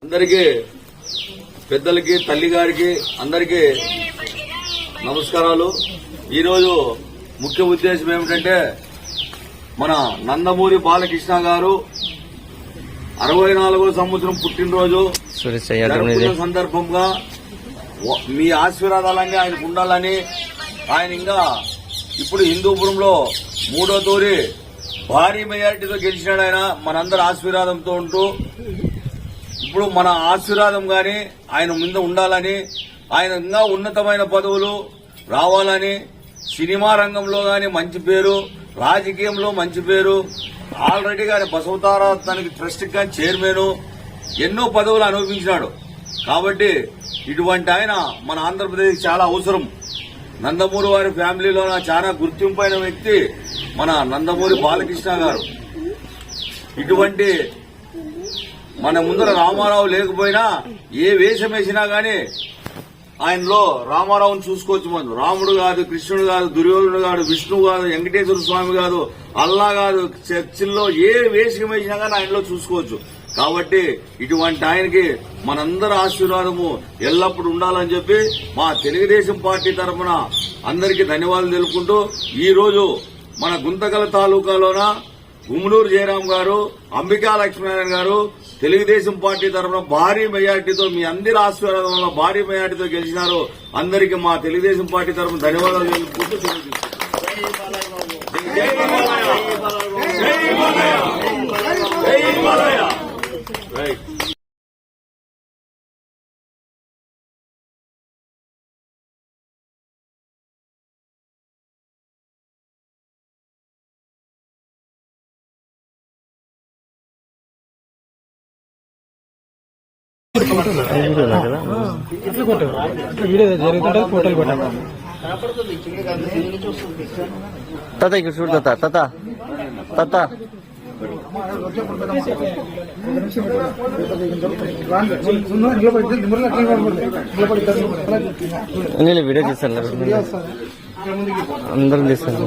అందరికీ పెద్దలకి తల్లి గారికి అందరికీ నమస్కారాలు. ఈరోజు ముఖ్య ఉద్దేశం ఏమిటంటే మన నందమూరి బాలకృష్ణ గారు 64వ సంవత్సరం పుట్టినరోజు జరుపుకున్న సందర్భంగా మీ ఆశీర్వాదాలన్నీ ఆయనకు ఉండాలని, ఆయన ఇంకా ఇప్పుడు హిందూపురంలో 3వ తూరి భారీ మెజారిటీతో గెలిచినాడు. ఆయన మనందరి ఆశీర్వాదంతో ఉంటూ ఇప్పుడు మన ఆశీర్వాదం గాని ఆయన ముందు ఉండాలని, ఆయన ఇంకా ఉన్నతమైన పదవులు రావాలని, సినిమా రంగంలో గాని మంచి పేరు, రాజకీయంలో మంచి పేరు, ఆల్రెడీ గాని బసవతారానికి ట్రస్ట్ గాని చైర్మన్, ఎన్నో పదవులు అనుభవించినాడు. కాబట్టి ఇటువంటి ఆయన మన ఆంధ్రప్రదేశ్ చాలా అవసరం. నందమూరి వారి ఫ్యామిలీలో చాలా గుర్తింపైన వ్యక్తి మన నందమూరి బాలకృష్ణ గారు. ఇటువంటి మన ముందర రామారావు లేకపోయినా ఏ వేషం వేసినా గాని ఆయనలో రామారావుని చూసుకోవచ్చు. మనం రాముడు కాదు, కృష్ణుడు కాదు, దుర్యోధనుడు కాదు, విష్ణువు కాదు, వెంకటేశ్వర స్వామి కాదు, అల్లా కాదు, చర్చిల్లో ఏ వేషం వేసినా గానీ ఆయనలో చూసుకోవచ్చు. కాబట్టి ఇటువంటి ఆయనకి మనందరి ఆశీర్వాదము ఎల్లప్పుడూ ఉండాలని చెప్పి మా తెలుగుదేశం పార్టీ తరఫున అందరికీ ధన్యవాదాలు తెలుపుకుంటూ, ఈ రోజు మన గుంతకల్ తాలూకాలోన గుమ్మనూరు జయరాం గారు, అంబికా లక్ష్మీనారాయణ గారు తెలుగుదేశం పార్టీ తరఫున భారీ మెజార్టీతో, మీ అందరి ఆశీర్వాదం వల్ల భారీ మెజార్టీతో గెలిచినారు. అందరికీ మా తెలుగుదేశం పార్టీ తరఫున ధన్యవాదాలు తెలుపుకుంటూ రైట్. తాత ఇక్కడ చూడు తాత తాత తాత నేను వీడియో తీస్తాను, అందరం తీస్తాను.